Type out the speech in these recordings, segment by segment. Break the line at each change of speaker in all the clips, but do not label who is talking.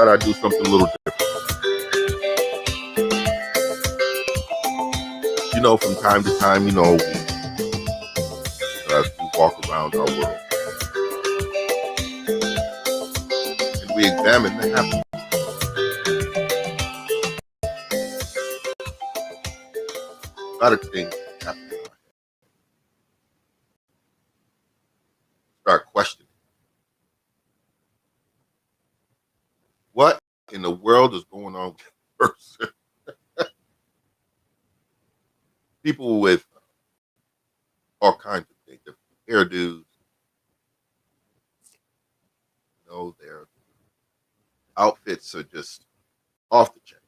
thought I'd do something a little different. From time to time, as we walk around our world and we examine the happenings. A lot of things happen in our head. Start questioning. What in the world is going on with this person? People with all kinds of things, hairdos, their outfits are just off the chain.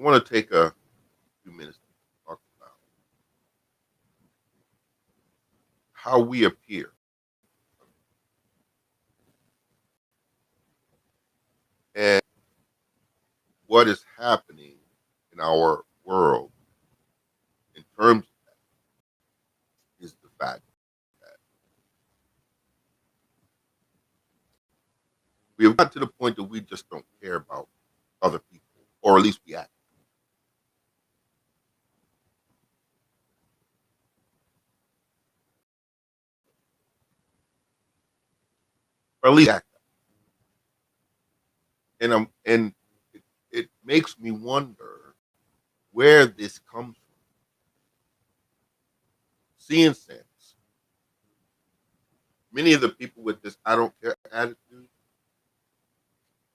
I want to take a few minutes to talk about how we appear. And what is happening in our world in terms of that is the fact that we have got to the point that we just don't care about other people, or at least we act. Or at least act. And it makes me wonder where this comes from. Seeing sense. Many of the people with this I don't care attitude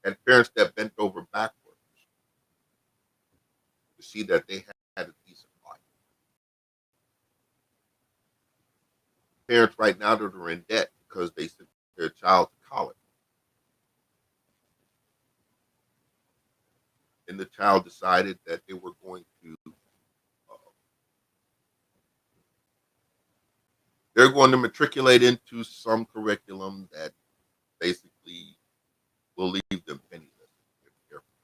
had parents that bent over backwards to see that they had a decent life. Parents right now that are in debt because they sent their child to college. And the child decided that they were going to they're going to matriculate into some curriculum that basically will leave them penniless.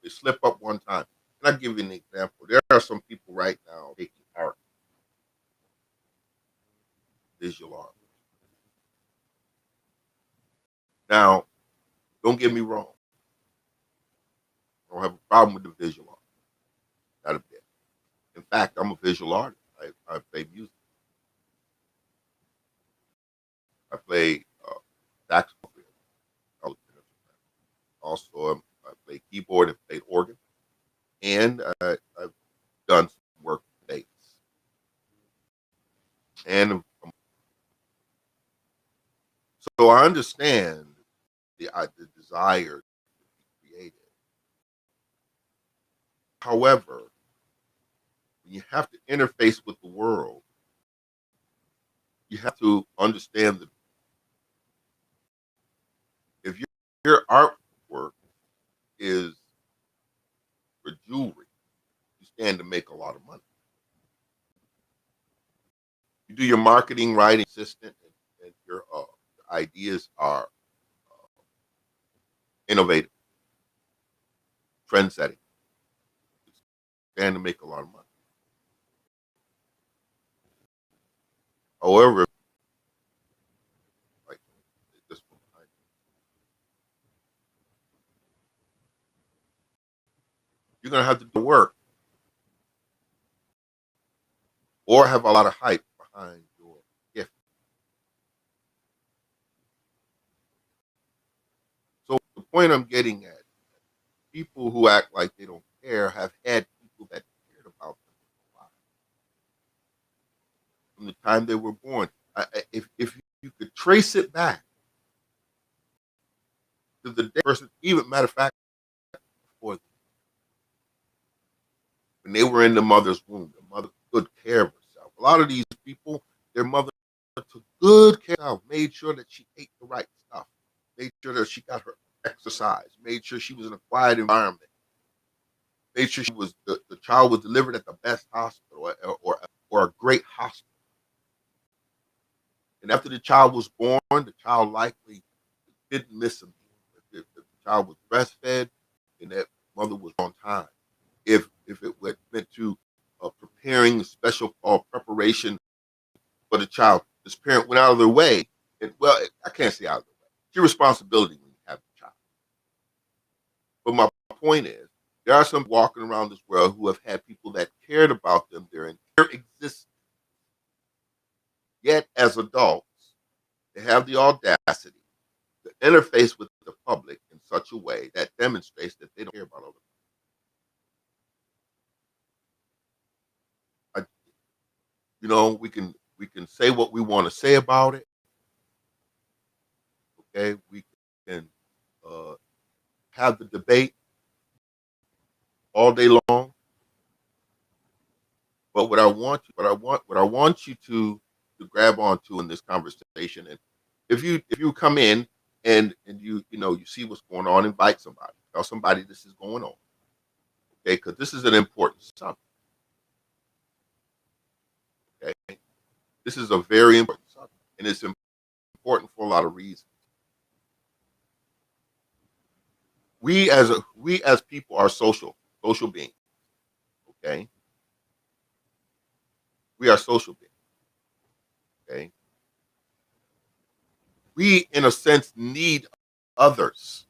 They slip up one time. And I'll give you an example. There are some people right now taking art, visual art. Now, don't get me wrong. I don't have a problem with the visual art. Not a bit. In fact, I'm a visual artist. I play music. I play saxophone. Also, I play keyboard and played organ. And I've done some work with bass. And so I understand the desire to be creative. However, when you have to interface with the world, you have to understand that if your artwork is for jewelry, you stand to make a lot of money. You do your marketing right, consistent, and your ideas are innovative, trend-setting. You stand to make a lot of money. However, like this one, you're going to have to do work or have a lot of hype behind your gift. So the point I'm getting at, people who act like they don't care have had people that cared about them from the time they were born. If you could trace it back to the day person, even matter of fact, before them, when they were in the mother's womb, the mother took good care of herself. A lot of these people, their mother took good care of, made sure that she ate the right stuff, made sure that she got her exercise, made sure she was in a quiet environment, made sure the child was delivered at the best hospital or a great hospital. And after the child was born, the child likely didn't miss a meal. If the child was breastfed, then that mother was on time. If it went to preparing special preparation for the child, this parent went out of their way well, I can't say out of the way. It's your responsibility when you have a child. But my point is, there are some walking around this world who have had people that cared about them their entire existence. Yet, as adults, they have the audacity to interface with the public in such a way that demonstrates that they don't care about other people. We can say what we want to say about it. Okay, we can uh, have the debate all day long. But what I want you to grab onto in this conversation, and if you come in and you see what's going on, invite somebody, tell somebody this is going on, okay? Because this is an important subject. Okay, this is a very important subject, and it's important for a lot of reasons. We as people are social beings. Okay, we are social beings. Okay, we in a sense need others.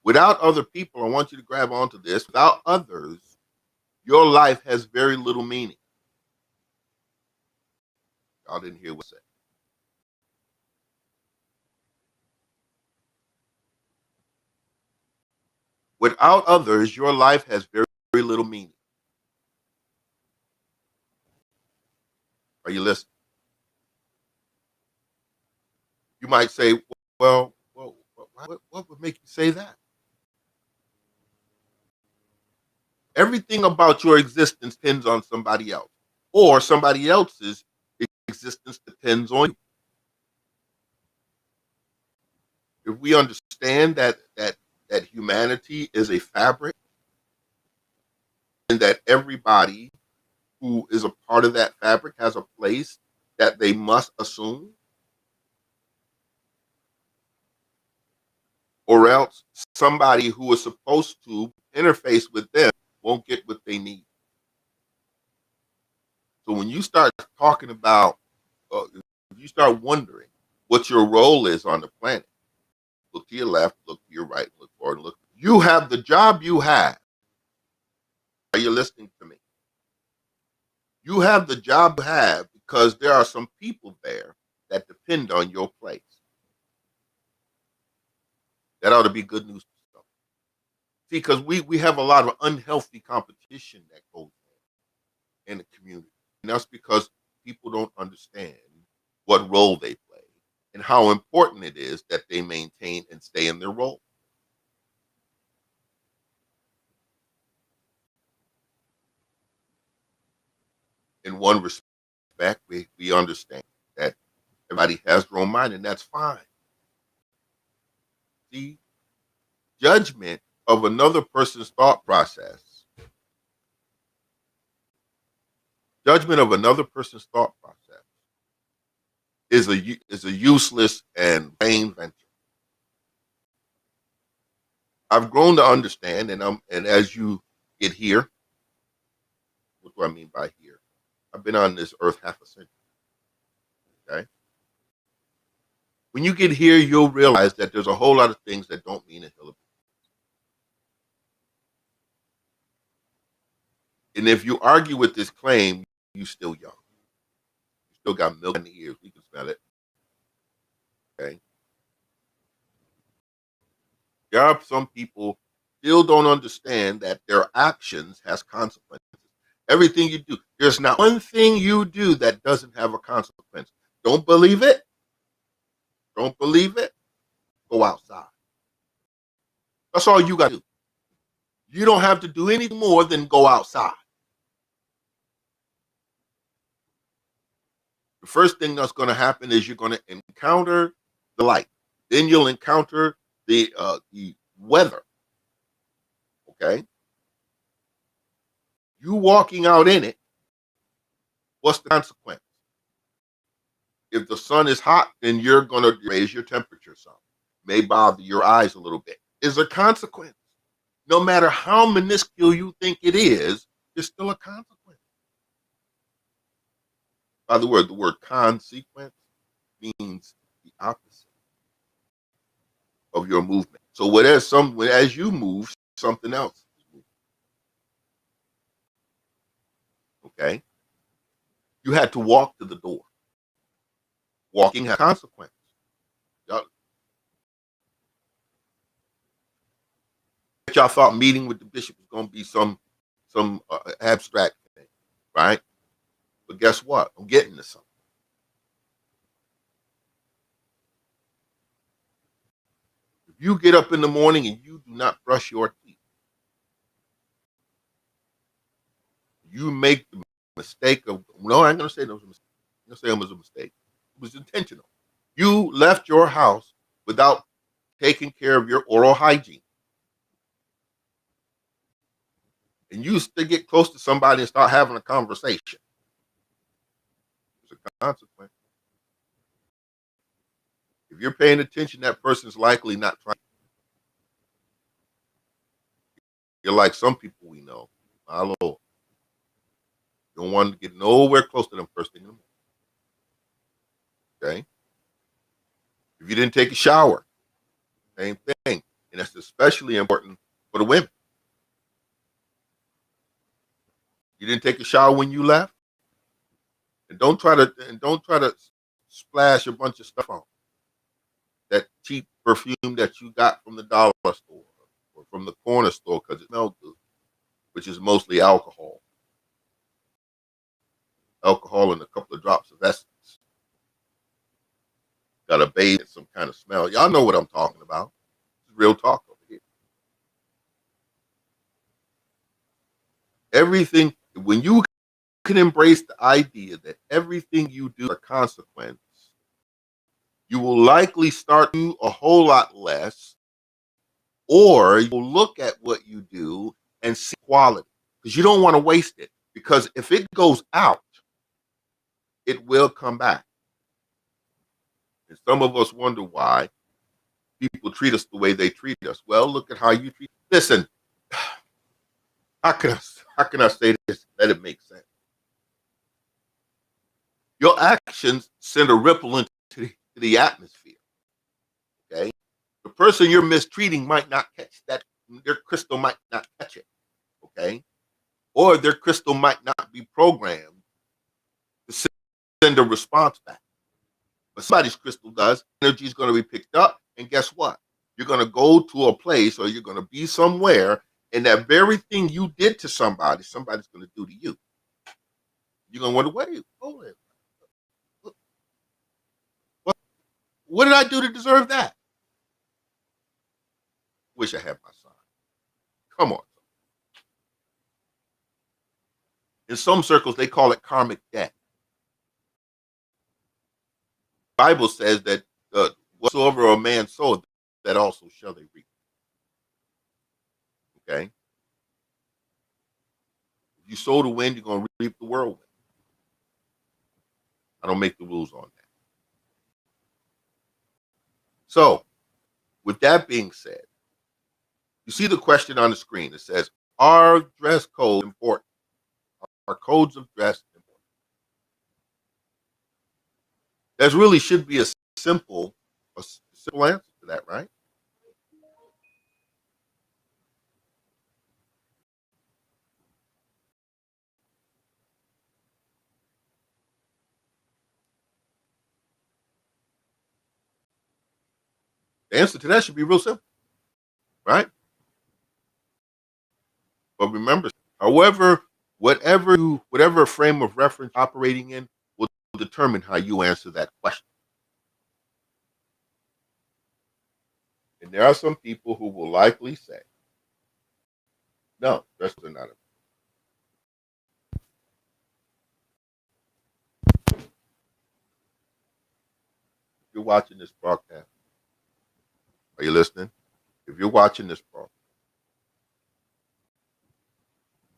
Without other people, I want you to grab onto this. Without others, your life has very little meaning. Y'all didn't hear what I said. Without others, your life has very, very little meaning. Are you listening? You might say, well, what would make you say that? Everything about your existence depends on somebody else, or somebody else's existence depends on you. If we understand that humanity is a fabric, and that everybody who is a part of that fabric has a place that they must assume, or else somebody who is supposed to interface with them won't get what they need. So when you start talking about, if you start wondering what your role is on the planet, look to your left, look to your right, look forward, look. You have the job you have. Are you listening to me? You have the job you have because there are some people there that depend on your place. That ought to be good news. See, because we have a lot of unhealthy competition that goes on in the community. And that's because people don't understand what role they play and how important it is that they maintain and stay in their role. In one respect, we understand that everybody has their own mind, and that's fine. See, judgment of another person's thought process, judgment of another person's thought process is a useless and vain venture. I've grown to understand, and as you get here, what do I mean by here? I've been on this earth half a century. Okay. When you get here, you'll realize that there's a whole lot of things that don't mean a hill of beans. And if you argue with this claim, you're still young. You still got milk in the ears. We can smell it. Okay. There are some people still don't understand that their actions has consequences. Everything you do, there's not one thing you do that doesn't have a consequence. Don't believe it? Don't believe it? Go outside. That's all you got to do. You don't have to do anything more than go outside. The first thing that's going to happen is you're going to encounter the light. Then you'll encounter the weather. Okay? You walking out in it, what's the consequence? If the sun is hot, then you're going to raise your temperature some. May bother your eyes a little bit. Is a consequence. No matter how minuscule you think it is, there's still a consequence. By the word consequence, means the opposite of your movement. So whatever as you move, something else is moving. Okay? You had to walk to the door. Walking has consequences. Y'all thought meeting with the bishop was going to be some abstract thing, right? But guess what? I'm getting to something. If you get up in the morning and you do not brush your teeth, you make the mistake of, no, I ain't going to say it was a mistake. I'm going to say it was a mistake. It was intentional. You left your house without taking care of your oral hygiene. And you still get close to somebody and start having a conversation. There's a consequence. If you're paying attention, that person's likely not trying. You're like some people we know. My Lord. You don't want to get nowhere close to them first thing in the morning. Okay? If you didn't take a shower, same thing. And that's especially important for the women. You didn't take a shower when you left? And don't try to splash a bunch of stuff on. That cheap perfume that you got from the dollar store or from the corner store because it smells good, which is mostly alcohol. Alcohol and a couple of drops of essence. Got to bathe in some kind of smell. Y'all know what I'm talking about. It's real talk over here. Everything, when you can embrace the idea that everything you do is a consequence, you will likely start to do a whole lot less, or you will look at what you do and see quality because you don't want to waste it. Because if it goes out, it will come back. And some of us wonder why people treat us the way they treat us. Well, look at how you treat. Listen, how can I say this? Let it make sense. Your actions send a ripple into the atmosphere. Okay, the person you're mistreating might not catch that. Their crystal might not catch it. Okay, or their crystal might not be programmed to send a response back. But somebody's crystal does. Energy is going to be picked up, and guess what? You're going to go to a place, or you're going to be somewhere, and that very thing you did to somebody's going to do to you. You're going to wonder, wait, hold it. What did I do to deserve that? Wish I had my son. Come on. In some circles, they call it karmic debt. The Bible says that whatsoever a man soweth, that also shall they reap. Okay? If you sow the wind, you're going to reap the whirlwind. I don't make the rules on that. So, with that being said, you see the question on the screen. It says, are dress codes important? Are codes of dress important? There really should be a simple answer to that, right? The answer to that should be real simple, right? But remember, however, whatever frame of reference operating in will determine how you answer that question. And there are some people who will likely say, no, dresses are not important. If you're watching this broadcast, are you listening? If you're watching this broadcast,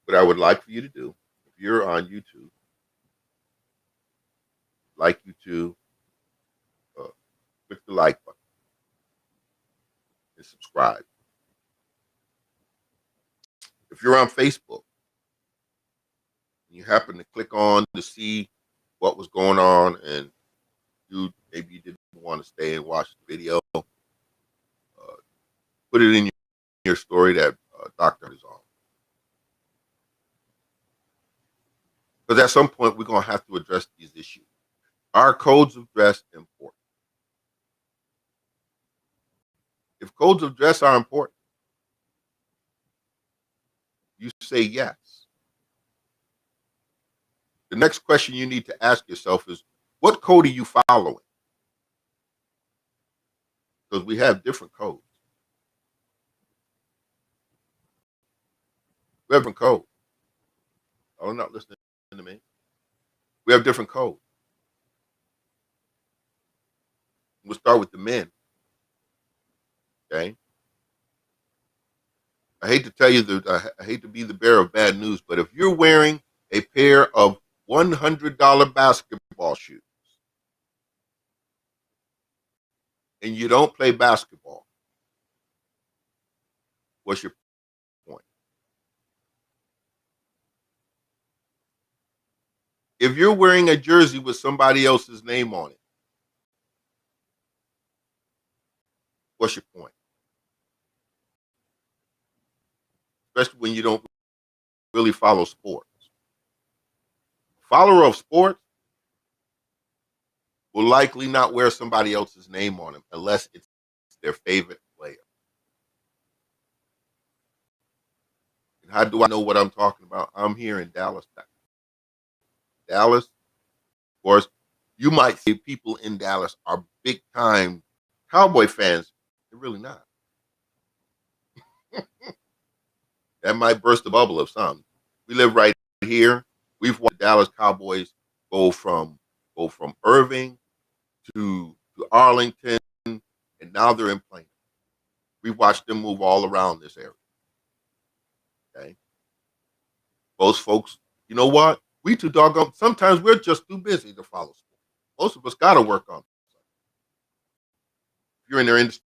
what I would like for you to do, if you're on YouTube, like you to click the like button and subscribe. If you're on Facebook and you happen to click on to see what was going on and you Maybe you didn't want to stay and watch the video. Put it in your story that doctor is on. Because at some point, we're going to have to address these issues. Are codes of dress important? If codes of dress are important, you say yes. The next question you need to ask yourself is, what code are you following? Because we have different codes. We have different codes. Oh, not listening to me. We have different codes. We'll start with the men. Okay. I hate to tell you that I hate to be the bearer of bad news, but if you're wearing a pair of $100 basketball shoes and you don't play basketball, what's your point? If you're wearing a jersey with somebody else's name on it, what's your point? Especially when you don't really follow sports. Follower of sports will likely not wear somebody else's name on them unless it's their favorite player. And how do I know what I'm talking about? I'm here in Dallas. Dallas, of course, you might see people in Dallas are big time Cowboy fans. They're really not. That might burst the bubble of some. We live right here. We've watched the Dallas Cowboys go from Irving to Arlington, and now they're in Plano. We've watched them move all around this area. Okay, most folks, you know what? We too doggone. Sometimes we're just too busy to follow sports. Most of us got to work on it. If you're in their industry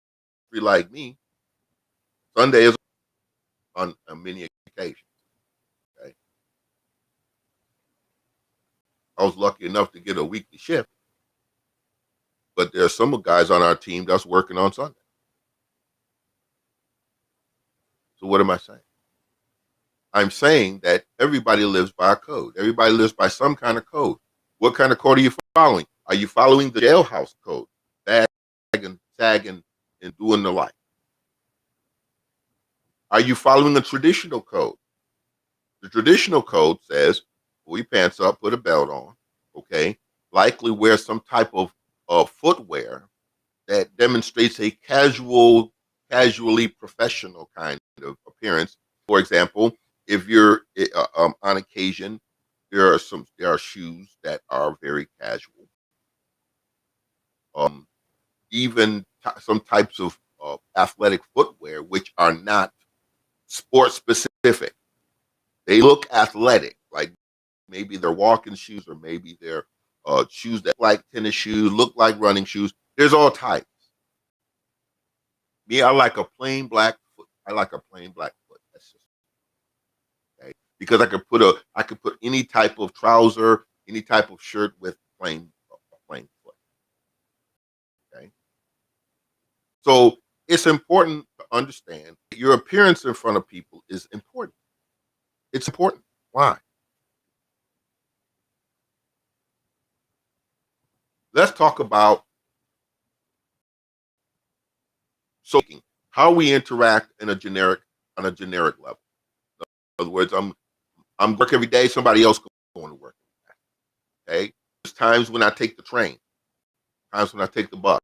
like me, Sunday is on many occasions. Okay, I was lucky enough to get a weekly shift, but there are some guys on our team that's working on Sunday. So what am I saying? I'm saying that everybody lives by a code. Everybody lives by some kind of code. What kind of code are you following? Are you following the jailhouse code? Bagging, sagging, and doing the like. Are you following a traditional code? The traditional code says, pull your pants up, put a belt on, okay? Likely wear some type of footwear that demonstrates a casually professional kind of appearance. For example, if you're on occasion, there are shoes that are very casual. Even some types of athletic footwear which are not sport specific. They look athletic, like maybe they're walking shoes or maybe they're shoes that look like tennis shoes, look like running shoes. There's all types. Me, I like a plain black foot. I like a plain black foot. That's just okay. Because I could put any type of trouser, any type of shirt with plain foot. Okay. So it's important to understand that your appearance in front of people is important. It's important. Why? Let's talk about how we interact on a generic level. In other words, I'm work every day. Somebody else going to work. Okay. There's times when I take the train. Times when I take the bus.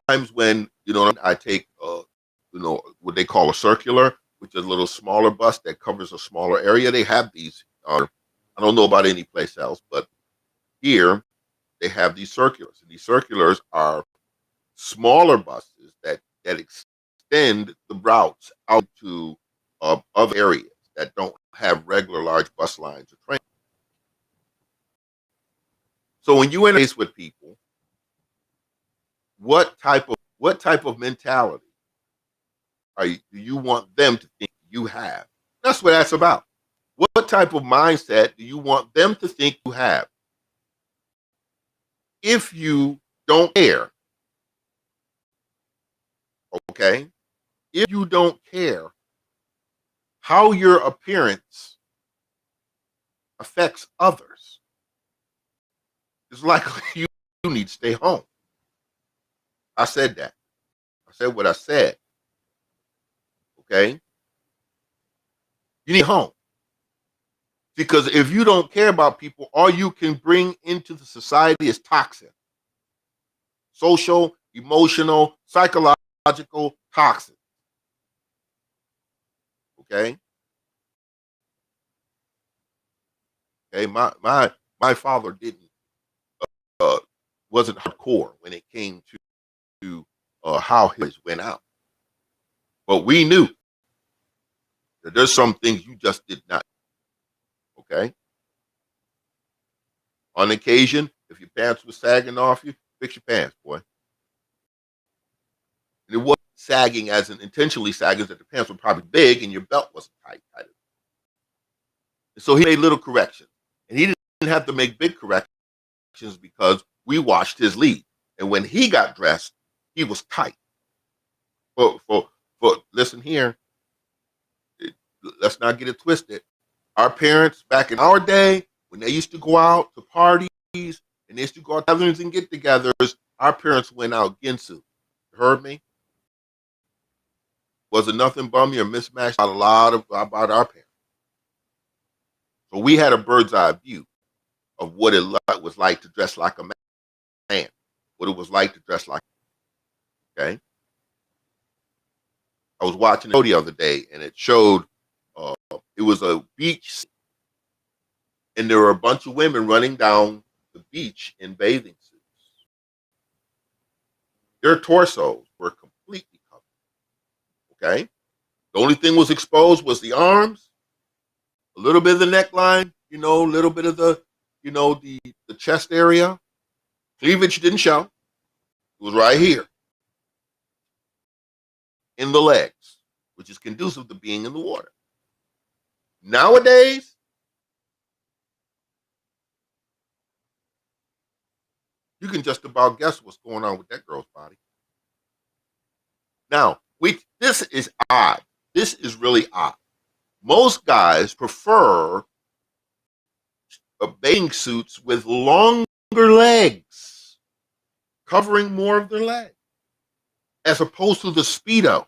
Times when I take what they call a circular, which is a little smaller bus that covers a smaller area. They have these. I don't know about any place else, but here they have these circulars. And these circulars are smaller buses that extend the routes out to other areas that don't have regular large bus lines or trains. So when you interface with people, what type of mentality do you want them to think you have? That's what that's about. What type of mindset do you want them to think you have? if you don't care, okay, if you don't care how your appearance affects others, it's likely you need to stay home. I said that. I said what I said. Okay? You need home. Because if you don't care about people, all you can bring into the society is toxin. Social, emotional, psychological toxin. Okay? Okay, my father didn't wasn't hardcore when it came to how his went out. But we knew that there's some things you just did not. Okay? On occasion, if your pants were sagging off you, fix your pants, boy. And it wasn't sagging as in intentionally sagging, that the pants were probably big and your belt wasn't tight. And so he made little corrections. And he didn't have to make big corrections because we watched his lead. And when he got dressed, he was tight. But listen here, let's not get it twisted. Our parents back in our day, when they used to go out to parties and they used to go out to gatherings and get-togethers, our parents went out ginsu. You heard me? Was it nothing bummy or mismatched about about our parents? So we had a bird's eye view of what it was like to dress like a man, what it was like to dress like. Okay, I was watching a show the other day, and it showed it was a beach, and there were a bunch of women running down the beach in bathing suits. Their torsos were completely covered. Okay, the only thing was exposed was the arms, a little bit of the neckline, a little bit of the, the chest area. Cleavage didn't show. It was right here in the legs, which is conducive to being in the water. Nowadays, you can just about guess what's going on with that girl's body. Now, this is odd. This is really odd. Most guys prefer bathing suits with longer legs, covering more of their legs, as opposed to the Speedo.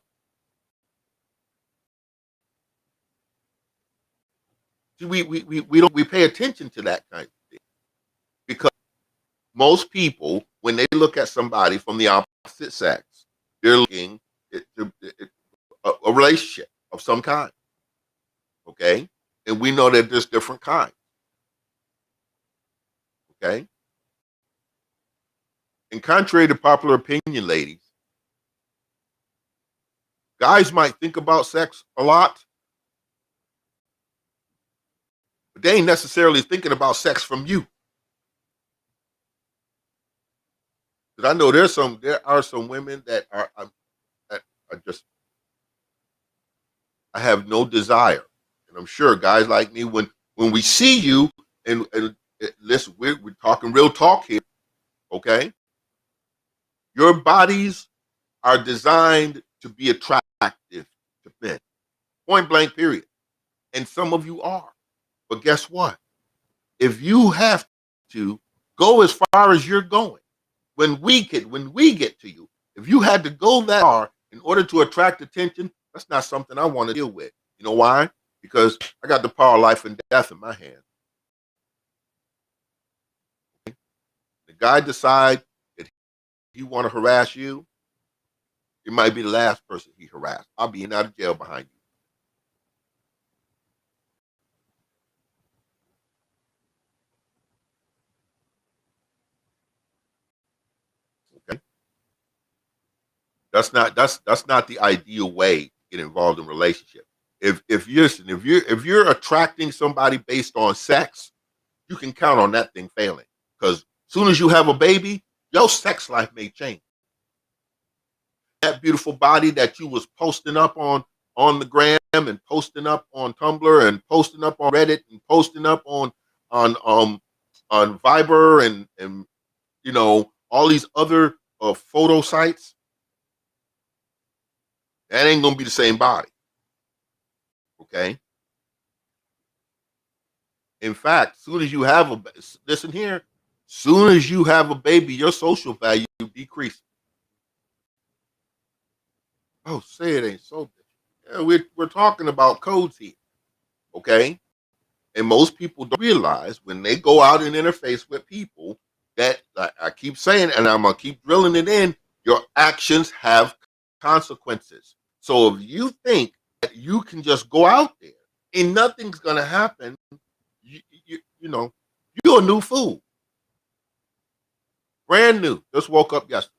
We pay attention to that kind of thing because most people, when they look at somebody from the opposite sex, they're looking at a relationship of some kind. Okay, and we know that there's different kinds. Okay, and contrary to popular opinion, ladies, guys might think about sex a lot, but they ain't necessarily thinking about sex from you. Because I know there are some women that are just, I have no desire, and I'm sure guys like me, when we see you, and listen, we're talking real talk here, okay? Your bodies are designed to be attractive to men, point blank, period. And some of you are, but guess what? If you have to go as far as you're going, when we get to you, if you had to go that far in order to attract attention, that's not something I want to deal with. You know why? Because I got the power of life and death in my hand. The guy decide that he want to harass you, it might be the last person he harassed. I'll be in out of jail behind you. Okay, that's not the ideal way to get involved in a relationship. If you're attracting somebody based on sex, you can count on that thing failing. Because as soon as you have a baby, your sex life may change. That beautiful body that you was posting up on the gram and posting up on Tumblr and posting up on Reddit and posting up on Viber and you know, all these other photo sites, that ain't gonna be the same body. Okay. In fact, soon as you have a listen here, soon as you have a baby, your social value decreases. Oh, say it ain't so. Yeah, we're talking about codes here. Okay. And most people don't realize when they go out and interface with people that I keep saying, and I'm gonna keep drilling it in, your actions have consequences. So if you think that you can just go out there and nothing's gonna happen, you know, you're a new fool. Brand new. Just woke up yesterday.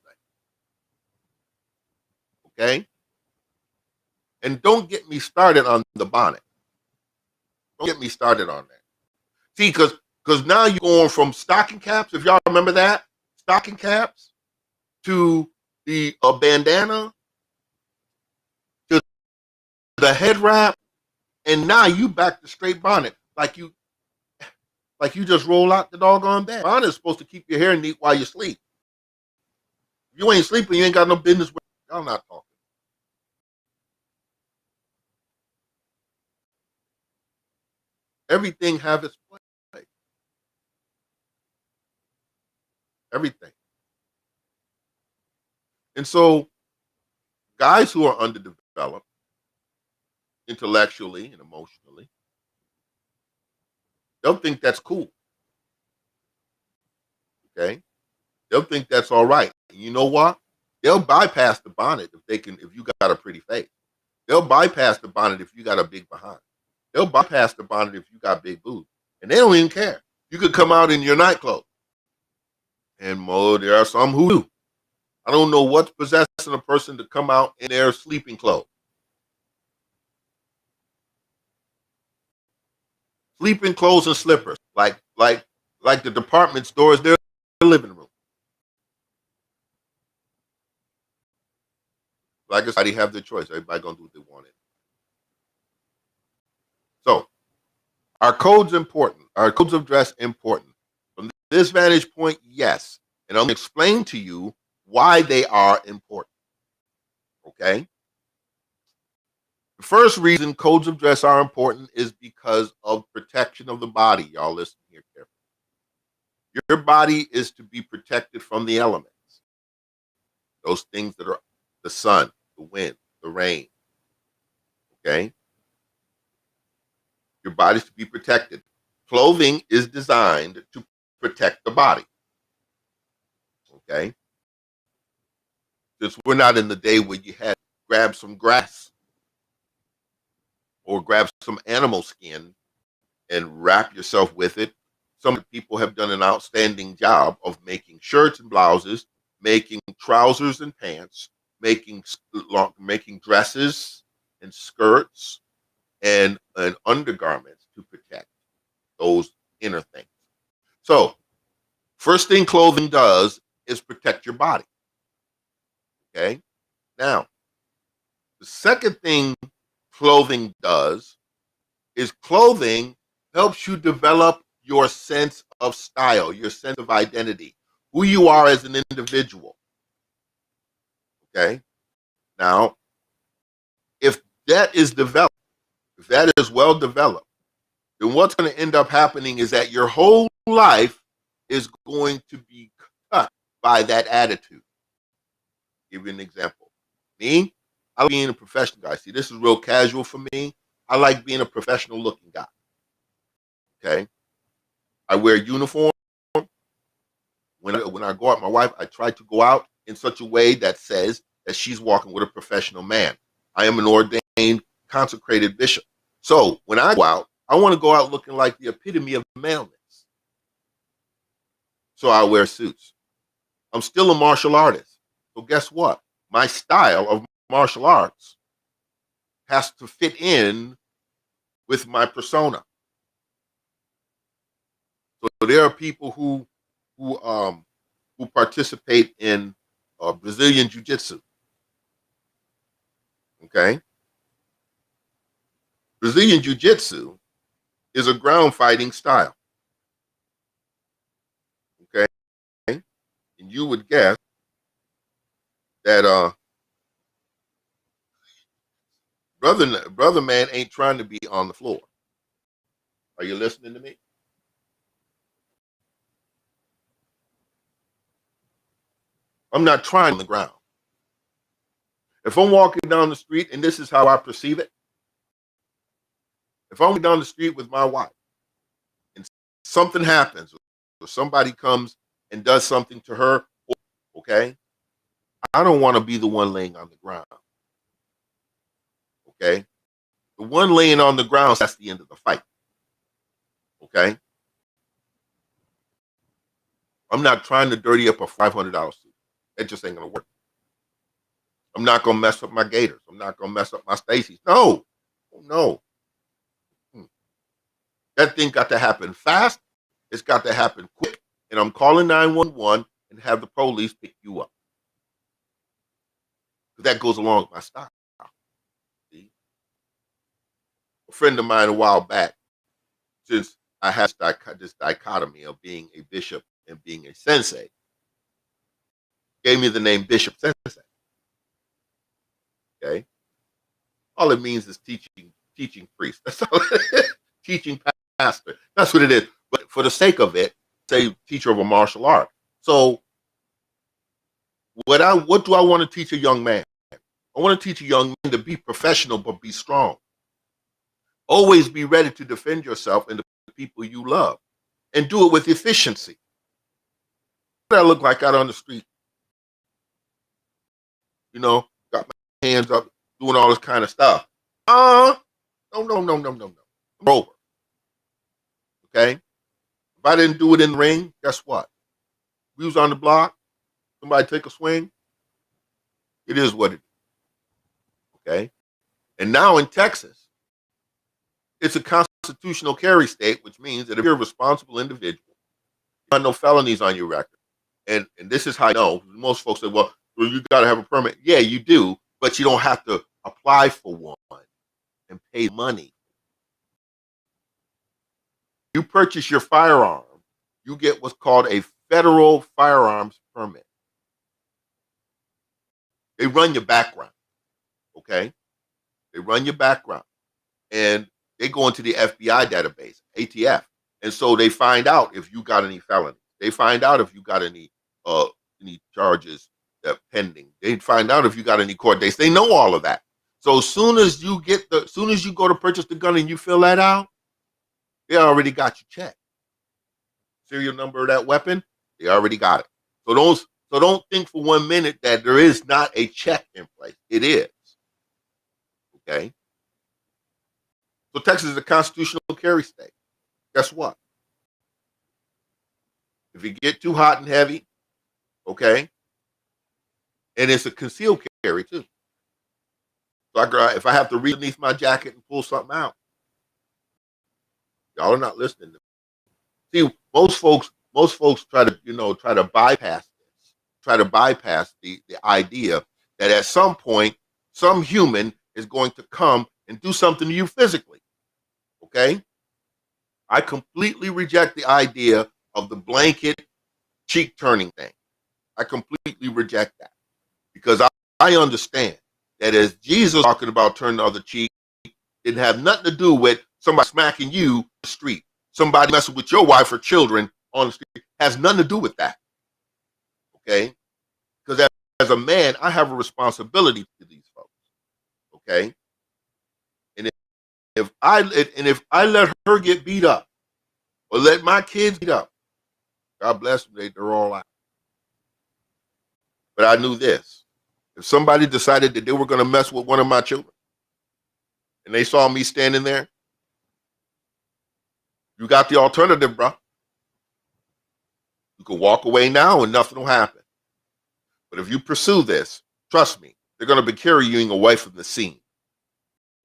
Okay? And don't get me started on the bonnet. Don't get me started on that. See, because now you're going from stocking caps, if y'all remember that, stocking caps to the bandana to the head wrap, and now you back to straight bonnet, like you just roll out the doggone bed. Bonnet is supposed to keep your hair neat while you sleep. If you ain't sleeping, you ain't got no business with. Y'all not talking. Everything have its place. Everything. And so guys who are underdeveloped intellectually and emotionally, they'll think that's cool. Okay. They'll think that's all right. And you know what? They'll bypass the bonnet if you got a pretty face. They'll bypass the bonnet if you got a big behind. They'll bypass the bonnet if you got big boobs. And they don't even care. You could come out in your nightclothes. And there are some who do. I don't know what's possessing a person to come out in their sleeping clothes. Sleeping clothes and slippers. Like the department stores, their living room. Like I said, they have their choice. Everybody gonna do what they want. So our code's important. Our codes of dress important. From this vantage point, yes. And I'm gonna explain to you why they are important. Okay. The first reason codes of dress are important is because of protection of the body. Y'all listen here carefully. Your body is to be protected from the elements. Those things that are the sun, the wind, the rain. Okay. Your body's to be protected. Clothing is designed to protect the body. Okay. Since we're not in the day where you had to grab some grass or grab some animal skin and wrap yourself with it. Some people have done an outstanding job of making shirts and blouses, making trousers and pants, making dresses and skirts and undergarments to protect those inner things. So, first thing clothing does is protect your body. Okay? Now, the second thing clothing does is clothing helps you develop your sense of style, your sense of identity, who you are as an individual. Okay? Now, if that is developed, if that is well developed, then what's going to end up happening is that your whole life is going to be cut by that attitude. I'll give you an example. Me, I like being a professional guy. See, this is real casual for me. I like being a professional looking guy. Okay? I wear a uniform. When I go out, my wife, I try to go out in such a way that says that she's walking with a professional man. I am an ordained, consecrated bishop. So when I go out, I want to go out looking like the epitome of maleness. So I wear suits. I'm still a martial artist. So guess what? My style of martial arts has to fit in with my persona. So there are people who participate in Brazilian Jiu Jitsu. Okay, Brazilian Jiu Jitsu is a ground fighting style. Okay, And you would guess that brother man ain't trying to be on the floor. Are you listening to me? I'm not trying on the ground. If I'm walking down the street, and this is how I perceive it, if I'm walking down the street with my wife and something happens, or somebody comes and does something to her, okay, I don't want to be the one laying on the ground. Okay, the one laying on the ground, that's the end of the fight. Okay, I'm not trying to dirty up a $500 suit. That just ain't gonna work. I'm not gonna mess up my Gators. I'm not gonna mess up my Stacy's. No, no. That thing got to happen fast. It's got to happen quick. And I'm calling 911 and have the police pick you up. That goes along with my style. See? A friend of mine a while back, since I had this dichotomy of being a bishop and being a sensei, gave me the name Bishop Sensei. Okay? All it means is teaching priest. That's all it is. Teaching pastor. That's what it is. But for the sake of it, say teacher of a martial art. So what do I want to teach a young man? I want to teach a young man to be professional but be strong. Always be ready to defend yourself and the people you love. And do it with efficiency. What do I look like out on the street? You know, got my hands up, doing all this kind of stuff. No. I'm over. Okay? If I didn't do it in the ring, guess what? We was on the block, somebody take a swing, it is what it is. Okay? And now in Texas, it's a constitutional carry state, which means that if you're a responsible individual, you have no felonies on your record. And this is how I know. Most folks say, well, you got to have a permit. Yeah, you do, but you don't have to apply for one and pay money. You purchase your firearm, you get what's called a federal firearms permit. They run your background, okay? They run your background, and they go into the FBI database, ATF, and so they find out if you got any felonies. They find out if you got any charges that pending. They find out if you got any court dates. They know all of that. So as soon as you go to purchase the gun and you fill that out, they already got you checked. Serial number of that weapon, they already got it. So don't think for 1 minute that there is not a check in place. It is. Okay. So Texas is a constitutional carry state. Guess what? If you get too hot and heavy, okay, and it's a concealed carry too. So if I have to reach beneath my jacket and pull something out, y'all are not listening to me. See, most folks try to bypass this, try to bypass the idea that at some point, some human is going to come and do something to you physically. Okay? I completely reject the idea of the blanket cheek turning thing. I completely reject that. Because I understand that as Jesus was talking about turning the other cheek, it didn't have nothing to do with somebody smacking you on the street. Somebody messing with your wife or children on the street has nothing to do with that. Okay? Because as a man, I have a responsibility to these folks. Okay? And if I let her get beat up or let my kids beat up, God bless them, they're all out. But I knew this. If somebody decided that they were going to mess with one of my children and they saw me standing there, you got the alternative, bro. You can walk away now and nothing will happen. But if you pursue this, trust me, they're going to be carrying you away from the scene,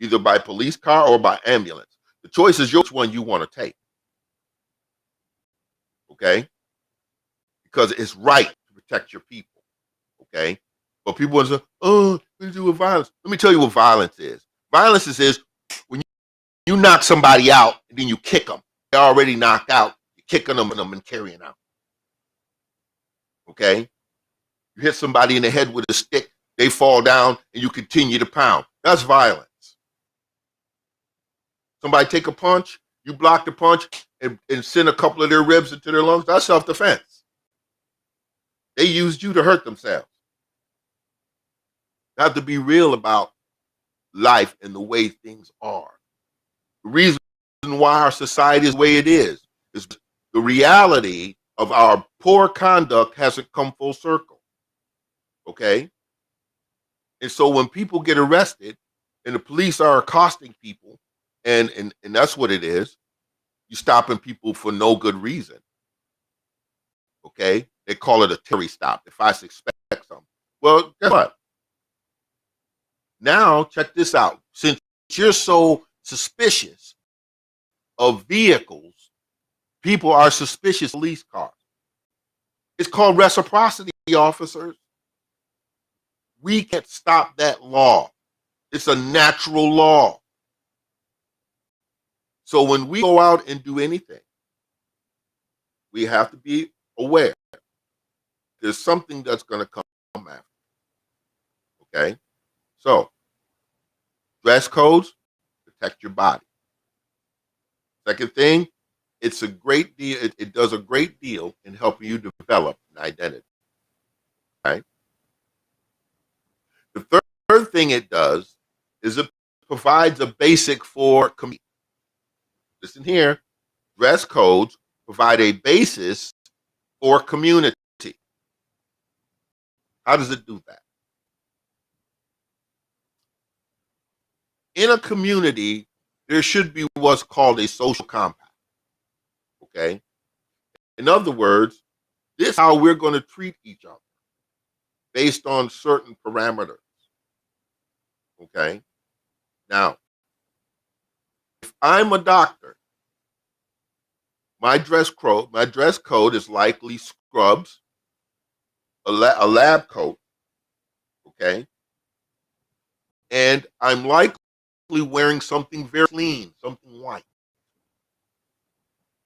either by police car or by ambulance. The choice is which one you want to take. Okay? Because it's right to protect your people. Okay? But people want to say, oh, what do you do with violence? Let me tell you what violence is. Violence is when you knock somebody out and then you kick them. They're already knocked out. You're kicking them and carrying out. Okay? You hit somebody in the head with a stick, they fall down, and you continue to pound. That's violence. Somebody take a punch, you block the punch, and send a couple of their ribs into their lungs. That's self-defense. They used you to hurt themselves. You have to be real about life and the way things are. The reason why our society is the way it is the reality of our poor conduct hasn't come full circle. Okay? And so when people get arrested and the police are accosting people, and that's what it is, you're stopping people for no good reason. Okay? They call it a Terry stop if I suspect something. Well, guess what? Now, check this out. Since you're so suspicious of vehicles, people are suspicious of police cars. It's called reciprocity, officers. We can't stop that law. It's a natural law. So when we go out and do anything, we have to be aware. There's something that's going to come after. Okay? So, dress codes, protect your body. Second thing, it's a great deal. It does a great deal in helping you develop an identity. Right? The third thing it does is it provides a basic for community. Listen here, dress codes provide a basis for community. How does it do that? In a community, there should be what's called a social compact. Okay? In other words, this is how we're going to treat each other based on certain parameters. Okay? Now, if I'm a doctor, my dress code is likely scrubs, a lab coat, okay? And I'm likely wearing something very clean, something white.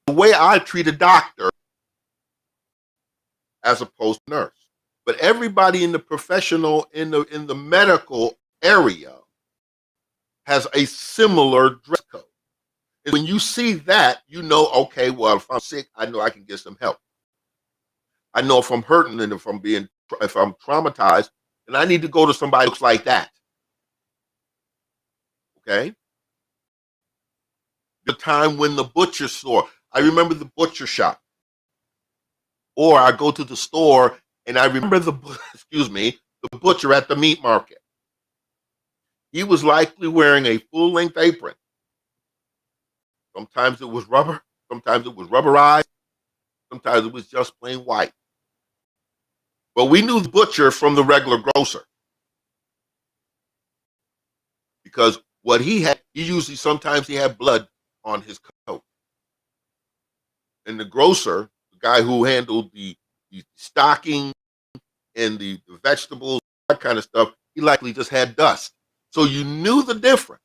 The way I treat a doctor as opposed to nurse. But everybody in the professional, in the medical area has a similar dress code. And when you see that, you know, okay, well, if I'm sick, I know I can get some help. I know if I'm hurting and if I'm traumatized, and I need to go to somebody who looks like that. Okay? The time when the butcher store, I remember the butcher shop. Or I go to the store and I remember the butcher at the meat market. He was likely wearing a full-length apron. Sometimes it was rubber, sometimes it was rubberized, sometimes it was just plain white. But we knew the butcher from the regular grocer. Because what he had, sometimes he had blood on his coat. And the grocer, the guy who handled the stocking and the vegetables, that kind of stuff, he likely just had dust. So you knew the difference.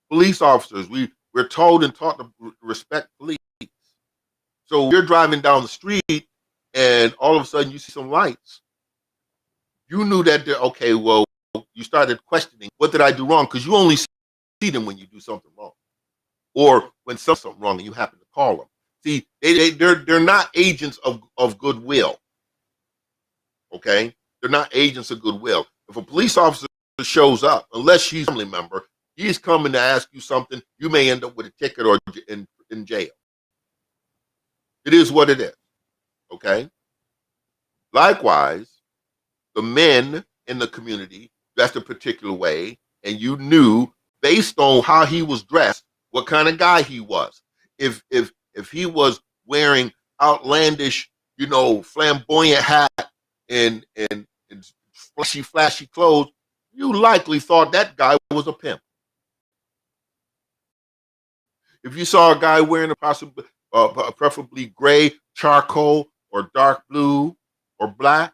Police officers, we're told and taught to respect police. So you're driving down the street and all of a sudden you see some lights. You knew that okay, well, you started questioning, what did I do wrong? Because you only see them when you do something wrong. Or when something wrong and you happen to call them. See, they're not agents of goodwill. Okay? They're not agents of goodwill. If a police officer shows up, unless she's a family member, he's coming to ask you something, you may end up with a ticket or in jail. It is what it is. Okay? Likewise, the men in the community dressed a particular way, and you knew based on how he was dressed what kind of guy he was. If he was wearing outlandish, flamboyant hat and flashy clothes, you likely thought that guy was a pimp. If you saw a guy wearing preferably gray, charcoal, or dark blue, or black,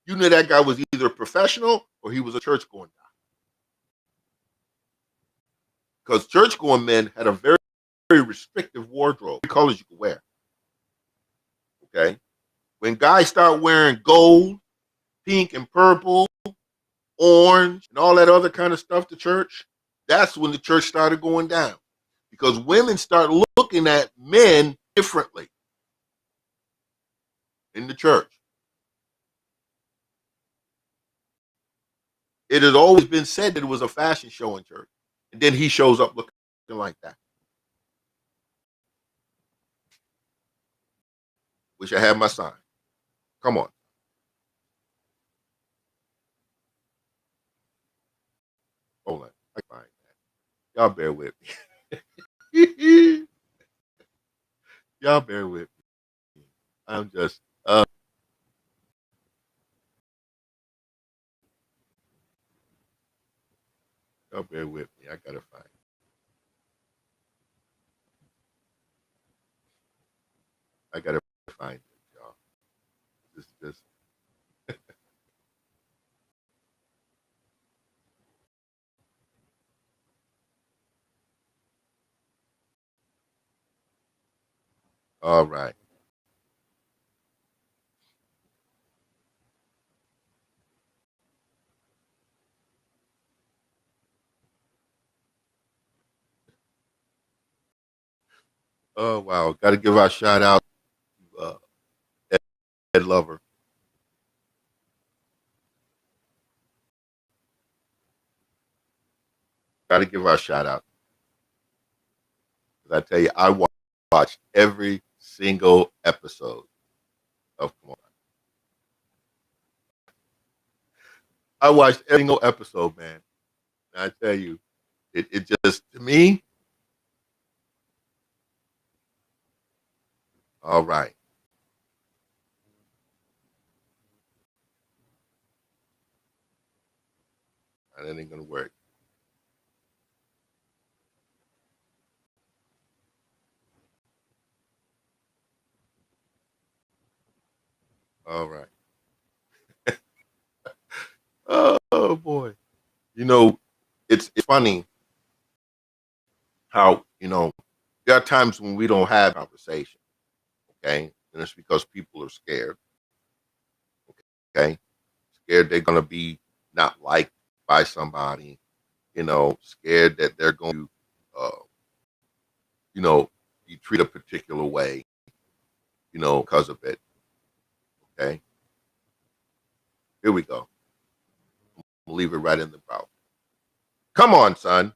you knew that guy was either a professional or he was a church-going guy. Because church-going men had a very, very restrictive wardrobe. Colors you could wear. Okay. When guys start wearing gold, pink, and purple, orange, and all that other kind of stuff to church, that's when the church started going down. Because women start looking at men differently in the church. It has always been said that it was a fashion show in church. And then he shows up looking like that. Wish I had my sign. Come on. Hold on. I find that. Y'all bear with me. Y'all bear with me. I'm just y'all bear with me. I gotta find it. I gotta find it, y'all. Just all right. Oh wow. Gotta give our shout out to Ed Lover. Gotta give our shout out. Because I tell you, I watched every single episode of Come On. I watched every single episode, man. And I tell you, it just to me, all right. That ain't gonna work. All right. Oh boy. You know, it's funny how, there are times when we don't have conversation, okay? And it's because people are scared, okay? Scared they're gonna be not liked by somebody, scared that they're going to you know, be treated a particular way, because of it. Okay. Here we go. We'll leave it right in the browser. Come on, son.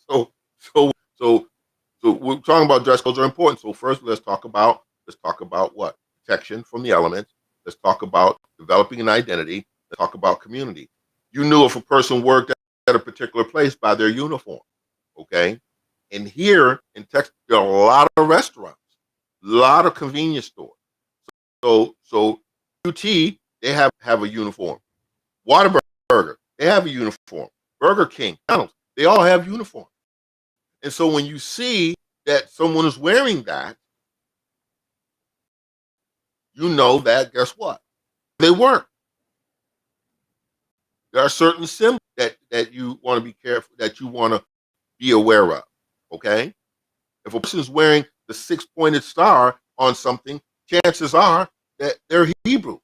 So, so, so, so we're talking about dress codes are important. So first, let's talk about what protection from the elements. Let's talk about developing an identity. Let's talk about community. You knew if a person worked at a particular place by their uniform. Okay, and here in Texas, there are a lot of restaurants, a lot of convenience stores. So UT, they have a uniform. Whataburger, they have a uniform. Burger King, McDonald's, they all have uniforms. And so when you see that someone is wearing that, you know that guess what? They work. There are certain symbols that you want to be careful, that you want to be aware of. Okay? If a person is wearing the six-pointed star on something, chances are that they're Hebrew.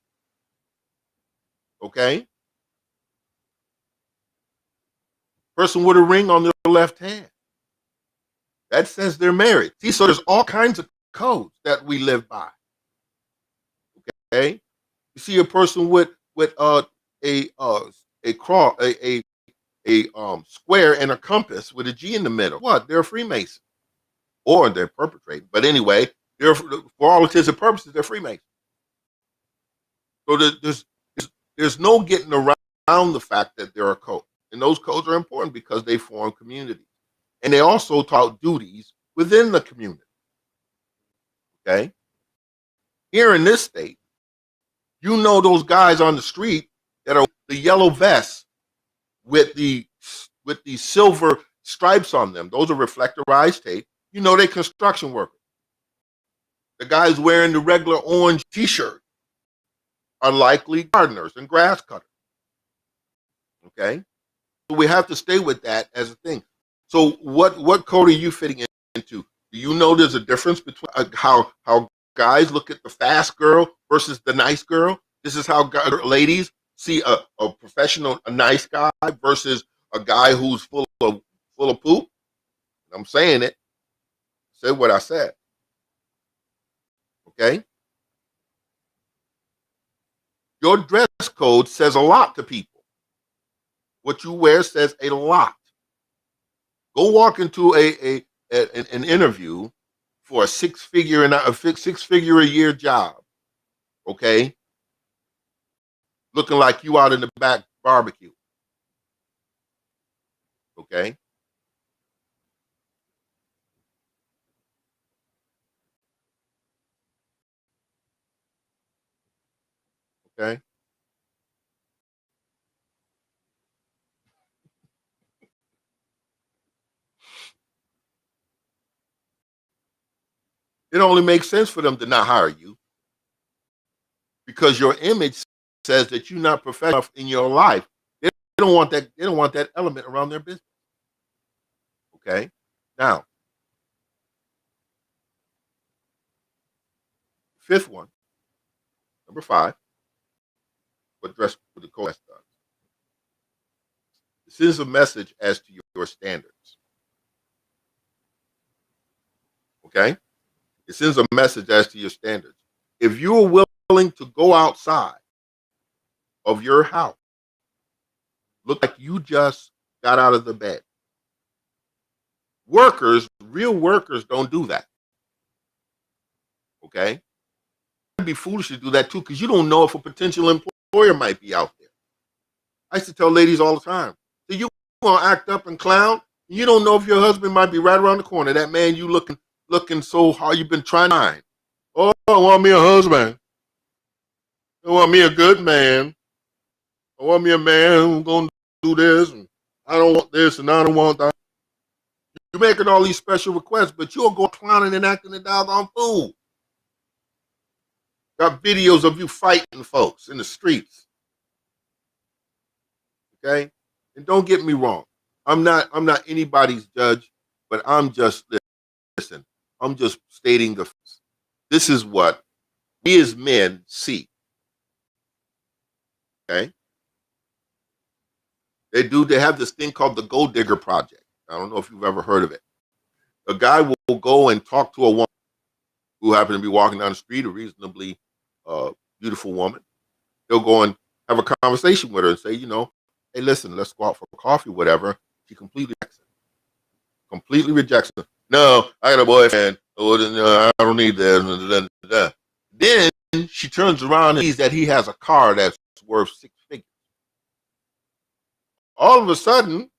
Okay? Person with a ring on their left hand. That says they're married. See, so there's all kinds of codes that we live by. Okay? You see a person with a cross, a square and a compass with a G in the middle. What? They're a Freemason, or they're perpetrating. But anyway, they're for all intents and purposes, they're Freemasons. So there's no getting around the fact that there are codes, and those codes are important because they form communities, and they also taught duties within the community. Okay, here in this state, those guys on the street that are the yellow vests with the silver stripes on them. Those are reflectorized tape. They construction workers. The guys wearing the regular orange T-shirt are likely gardeners and grass cutters. Okay, so we have to stay with that as a thing. So what code are you fitting into? Do you know there's a difference between how guys look at the fast girl versus the nice girl? This is how ladies see a professional, a nice guy versus a guy who's full of poop. I'm saying it. Said what I said. Okay. Your dress code says a lot to people. What you wear says a lot. Go walk into an interview for a six-figure a year job. Okay, looking like you out in the back barbecue. Okay, okay. It only makes sense for them to not hire you because your image says that you're not professional in your life. They don't want that. They don't want that element around their business. Okay. Now, fifth one, number 5. What dress with the code does? This is a message as to your standards. Okay. It sends a message as to your standards. If you're willing to go outside of your house, look like you just got out of the bed. Real workers don't do that. Okay? It'd be foolish to do that too, because you don't know if a potential employer might be out there. I used to tell ladies all the time, so you want to act up and clown, you don't know if your husband might be right around the corner. That man you looking so hard, you've been trying to find. Oh, I want me a husband. I want me a good man. I want me a man who's going to do this, and I don't want this, and I don't want that. You're making all these special requests, but you'll go clowning and acting a doggone fool. Got videos of you fighting folks in the streets. Okay? And don't get me wrong. I'm not anybody's judge, but I'm just stating the facts. This is what we as men see. Okay? They have this thing called the Gold Digger Project. I don't know if you've ever heard of it. A guy will go and talk to a woman who happened to be walking down the street, a reasonably beautiful woman. He'll go and have a conversation with her and say, hey, listen, let's go out for coffee, whatever. She completely rejects it. Completely rejects it. No, I got a boyfriend. Oh, no, I don't need that. Then she turns around and sees that he has a car that's worth 6 figures. All of a sudden,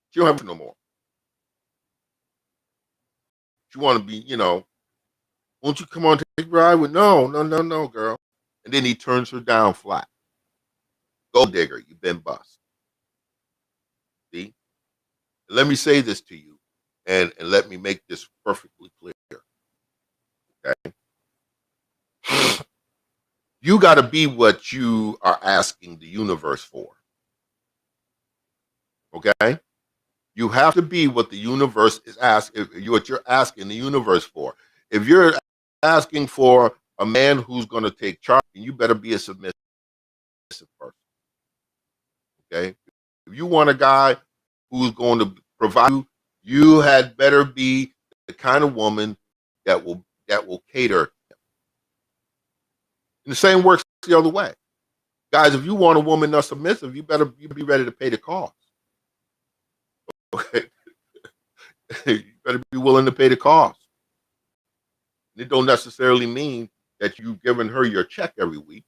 she don't have no more. She want to be, won't you come on take a ride with? No, girl. And then he turns her down flat. Gold digger, you've been bust. See? Let me say this to you, and let me make this perfectly clear. Okay? You got to be what you are asking the universe for. Okay? You have to be what the universe is asking, what you're asking the universe for. If you're asking for a man who's going to take charge, you better be a submissive person. Okay? If you want a guy who's going to provide you, you had better be the kind of woman that will cater. And the same works the other way. Guys, if you want a woman that's submissive, you be ready to pay the cost. Okay? You better be willing to pay the cost. It don't necessarily mean that you've given her your check every week.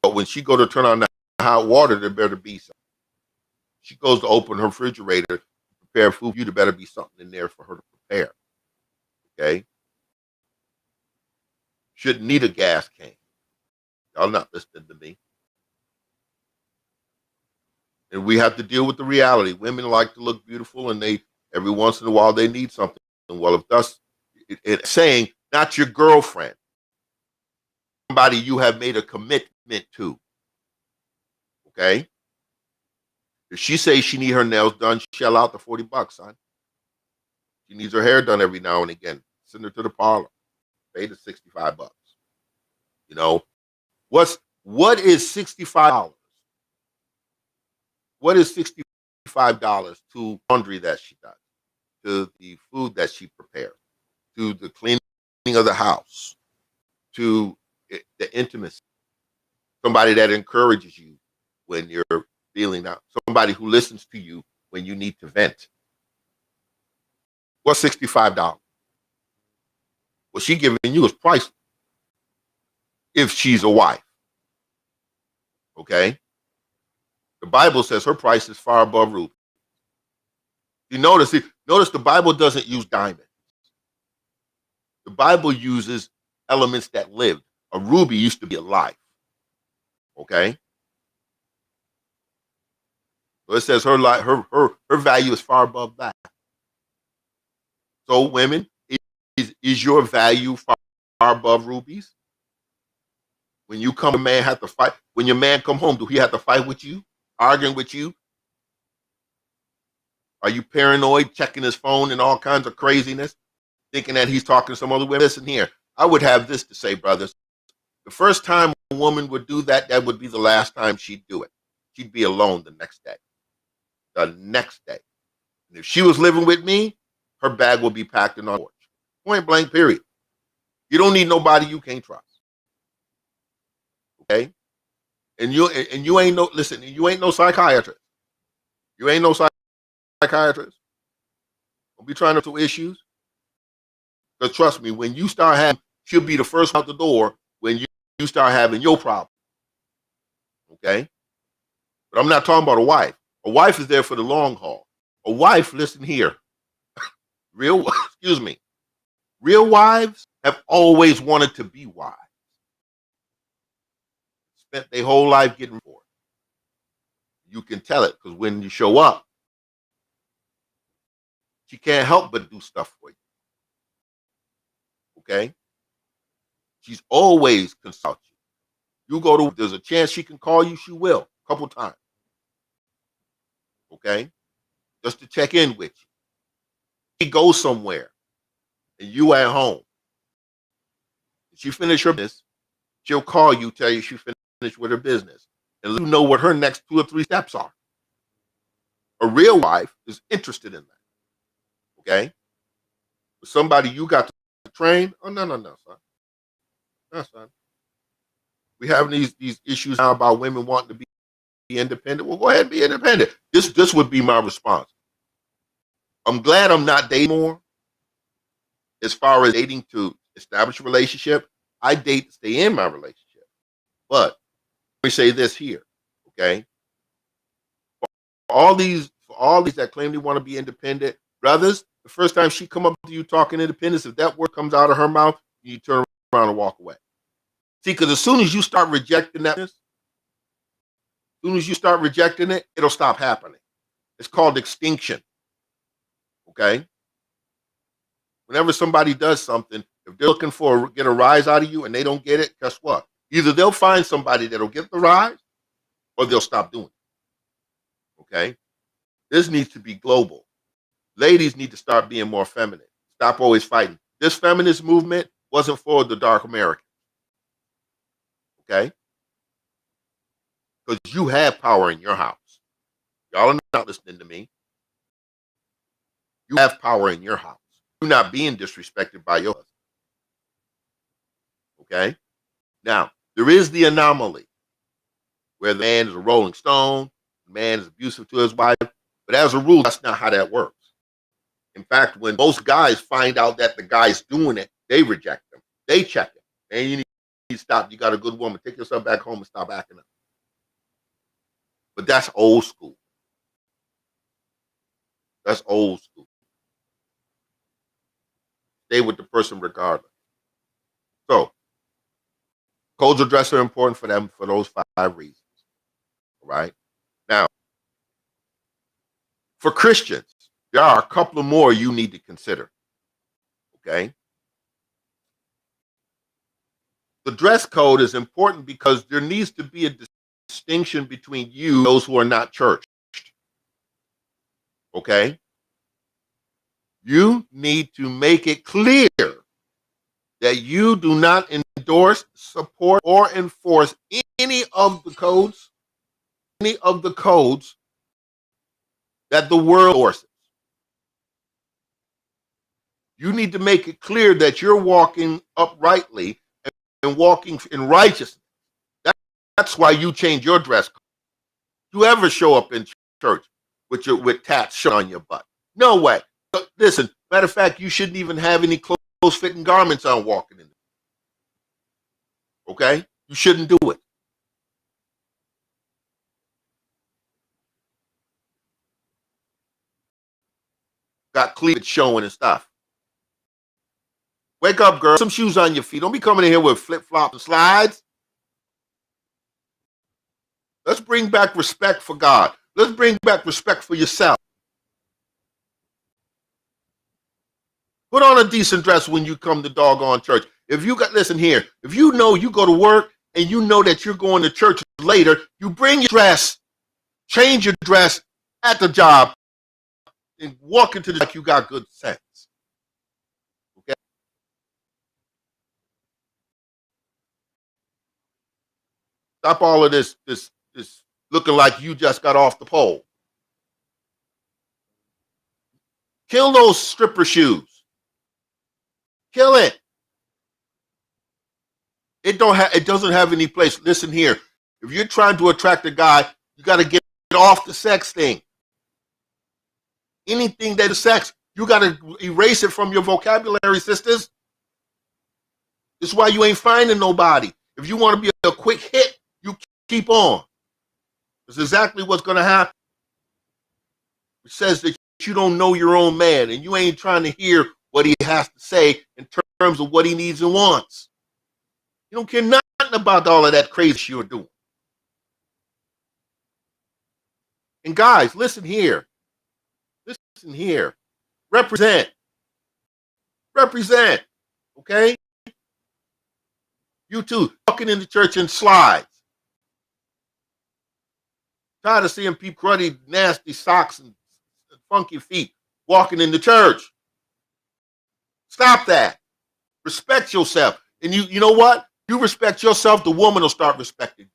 But when she go to turn on the hot water, there better be something. She goes to open her refrigerator, prepare food, you there better be something in there for her to prepare. Okay? Shouldn't need a gas can. Y'all not listening to me. And we have to deal with the reality. Women like to look beautiful, and they every once in a while they need something. And well, if that's it's saying not your girlfriend, somebody you have made a commitment to. Okay. If she says she need her nails done, shell out the $40, son. She needs her hair done every now and again. Send her to the parlor. Pay the $65. You know, what is $65? What is $65 to laundry that she does, to the food that she prepares, to the cleaning of the house, to the intimacy? Somebody that encourages you when you're feeling out, somebody who listens to you when you need to vent. What's $65? What she giving you is priceless if she's a wife. Okay? The Bible says her price is far above ruby. You notice the Bible doesn't use diamonds. The Bible uses elements that lived. A ruby used to be alive. Okay? So it says her value is far above that. So women, is your value far above rubies? When you come, a man have to fight. When your man come home, do he have to fight with you, arguing with you? Are you paranoid, checking his phone and all kinds of craziness, thinking that he's talking to some other women? Listen here, I would have this to say, brothers. The first time a woman would do that, that would be the last time she'd do it. She'd be alone the next day. The next day. And if she was living with me, her bag would be packed in our porch. Point blank, period. You don't need nobody you can't trust. Okay? And you ain't no, listen, you ain't no psychiatrist. You ain't no psychiatrist. Don't be trying to issues. Because trust me, when you start having, she'll be the first out the door when you start having your problem. Okay? But I'm not talking about a wife. A wife is there for the long haul. A wife, listen here. Excuse me. Real wives have always wanted to be wives. Spent their whole life getting for it. You can tell it because when you show up, she can't help but do stuff for you. Okay? She's always consult you. You go to, there's a chance she can call you, she will, a couple times. Okay? Just to check in with you. She goes somewhere and you at home. If she finish her business, she'll call you, tell you she finished with her business, and let you know what her next 2 or 3 steps are. A real wife is interested in that. Okay? But somebody you got to train, oh, no, son. No, son. We have these issues now about women wanting to be independent. Well, go ahead and be independent. This would be my response. I'm glad I'm not dating more. As far as dating to establish a relationship, I date to stay in my relationship. But let me say this here, okay? For all these that claim they want to be independent, brothers, the first time she come up to you talking independence, if that word comes out of her mouth, you turn around and walk away. See, because as soon as you start rejecting that, as soon as you start rejecting it, it'll stop happening. It's called extinction. Okay? Whenever somebody does something, if they're looking for get a rise out of you and they don't get it, guess what? Either they'll find somebody that'll get the rise or they'll stop doing it. Okay? This needs to be global. Ladies need to start being more feminine. Stop always fighting. This feminist movement wasn't for the dark Americans. Okay? Because you have power in your house. Y'all are not listening to me. You have power in your house. You're not being disrespected by your husband. Okay? Now, there is the anomaly where the man is a rolling stone, the man is abusive to his wife, but as a rule, that's not how that works. In fact, when most guys find out that the guy's doing it, they reject him. They check him. And you need to stop. You got a good woman. Take yourself back home and stop acting up. But that's old school. That's old school. Stay with the person regardless. So, codes of dress are important for them for those 5 reasons. All right? Now, for Christians, there are a couple of more you need to consider. Okay? The dress code is important because there needs to be a distinction between you and those who are not churched. Okay? You need to make it clear that you do not endorse, support, or enforce any of the codes that the world endorses. You need to make it clear that you're walking uprightly and walking in righteousness. That's why you change your dress code. You ever show up in church with tats showing on your butt? No way. Listen, matter of fact, you shouldn't even have any close-fitting garments on walking in. Okay? You shouldn't do it. Got cleavage showing and stuff. Wake up, girl. Some shoes on your feet. Don't be coming in here with flip-flops and slides. Let's bring back respect for God. Let's bring back respect for yourself. Put on a decent dress when you come to doggone church. Listen here, if you know you go to work and you know that you're going to church later, you bring your dress, change your dress at the job, and walk into the like you got good sense. Okay? Stop all of this looking like you just got off the pole. Kill those stripper shoes. Kill it. It doesn't have any place. Listen here. If you're trying to attract a guy, you got to get off the sex thing. Anything that is sex, you got to erase it from your vocabulary, sisters. This is why you ain't finding nobody. If you want to be a quick hit, you keep on. That's exactly what's going to happen. It says that you don't know your own man, and you ain't trying to hear what he has to say in terms of what he needs and wants. You don't care nothing about all of that crazy you're doing. And guys, listen here. Listen here. Represent. Represent. Okay? You too, walking in the church in slides. Tired of seeing people cruddy, nasty socks and funky feet walking in the church. Stop that. Respect yourself. And you know what? You respect yourself, the woman will start respecting you.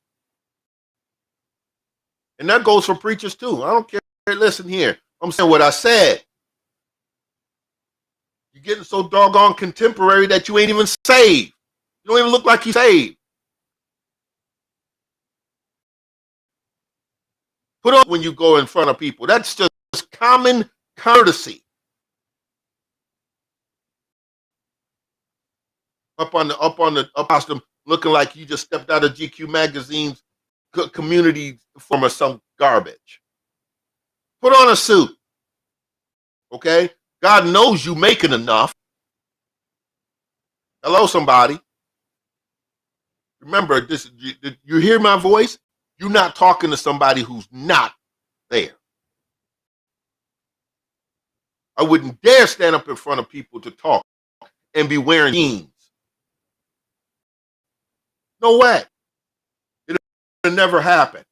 And that goes for preachers too. I don't care. Listen here. I'm saying what I said. You're getting so doggone contemporary that you ain't even saved. You don't even look like you saved. Put on when you go in front of people. That's just common courtesy. Up on the looking like you just stepped out of GQ magazine's community form or some garbage. Put on a suit. Okay? God knows you making enough. Hello, somebody. Remember, you hear my voice? You're not talking to somebody who's not there. I wouldn't dare stand up in front of people to talk and be wearing jeans. No way. It'll never happen.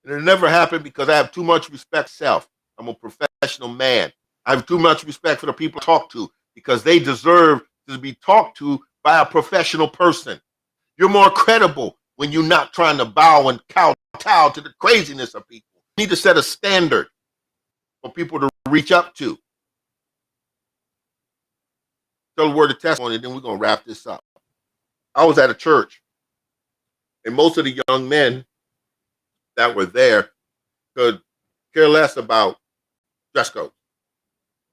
It'll never happen because I have too much respect for self. I'm a professional man. I have too much respect for the people I talk to because they deserve to be talked to by a professional person. You're more credible when you're not trying to bow and kowtow to the craziness of people. You need to set a standard for people to reach up to. Tell the word of testimony, and then we're going to wrap this up. I was at a church, and most of the young men that were there could care less about dress code,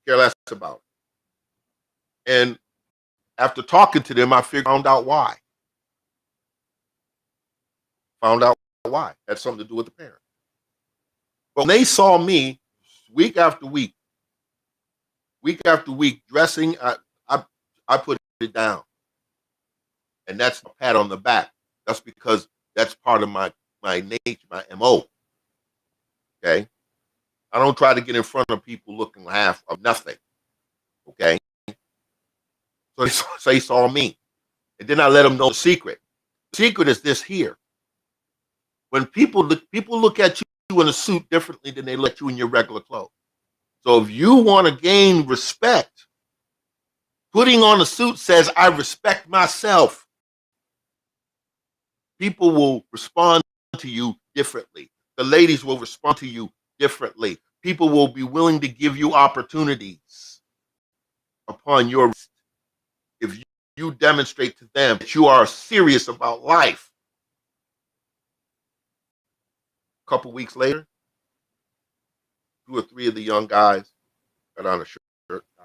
care less about it. And after talking to them, I found out why. Found out why. It had something to do with the parents. But when they saw me week after week dressing, I put it down. And that's a pat on the back. That's because that's part of my nature, my MO. Okay? I don't try to get in front of people looking half of nothing. Okay? So they saw me. And then I let them know the secret. The secret is this here. When people look at you in a suit differently than they look at you in your regular clothes. So if you want to gain respect, putting on a suit says, I respect myself. People will respond to you differently. The ladies will respond to you differently. People will be willing to give you opportunities upon your if you demonstrate to them that you are serious about life. A couple weeks later, 2 or 3 of the young guys got on a shirt. A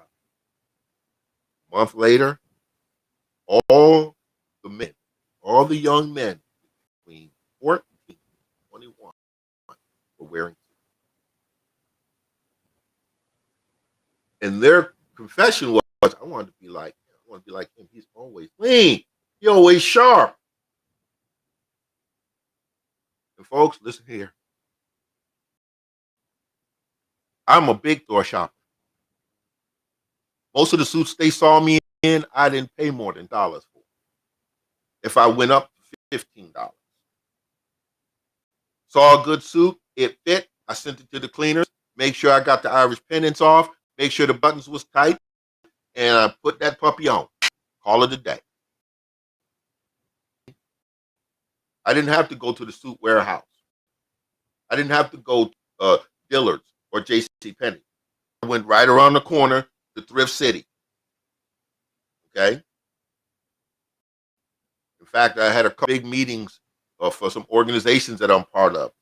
month later, all the men, all the young men between 14 and 21 were wearing suits. And their confession was, I wanted to be like him. I want to be like him. He's always clean. He's always sharp. And folks, listen here. I'm a big door shopper. Most of the suits they saw me in, I didn't pay more than dollars for. If I went up to $15. Saw a good suit, it fit, I sent it to the cleaners, make sure I got the Irish pennants off, make sure the buttons was tight, and I put that puppy on. Call it a day. I didn't have to go to the suit warehouse. I didn't have to go to Dillard's or J.C. Penney. I went right around the corner to Thrift City. Okay? In fact, I had a couple big meetings for some organizations that I'm part of,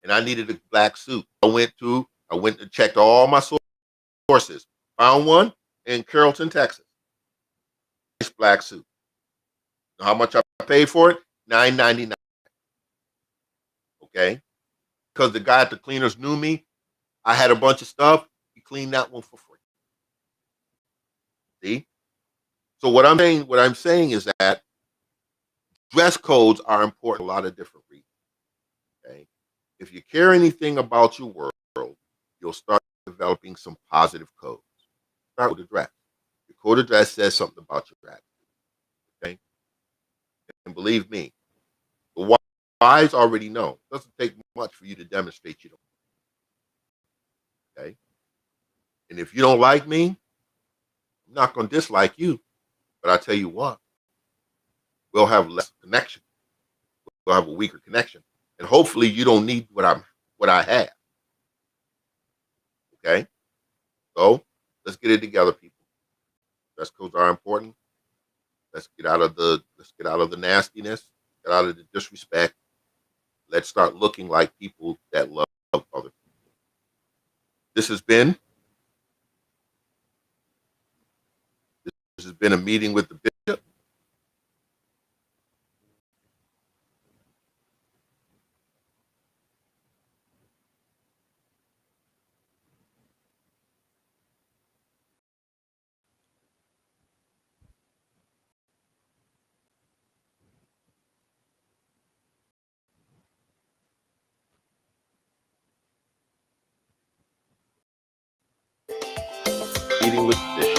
and I needed a black suit. I went and checked all my sources. Found one in Carrollton, Texas. Nice black suit. Know how much I paid for it? $9.99. Okay? Because the guy at the cleaners knew me. I had a bunch of stuff. He cleaned that one for free. See? So what I'm saying is that dress codes are important for a lot of different reasons. Okay? If you care anything about your world, you'll start developing some positive codes. Start with the dress. Your code of dress says something about your attitude. Okay? And believe me, the wise already know. It doesn't take much for you to demonstrate you don't. Okay? And if you don't like me, I'm not going to dislike you. But I tell you what, we'll have less connection. We'll have a weaker connection. And hopefully you don't need what I have. Okay? So let's get it together, people. Dress codes are important. Let's get out of the nastiness, get out of the disrespect. Let's start looking like people that love other people. This has been a meeting with the bishop. Meeting with the bishop.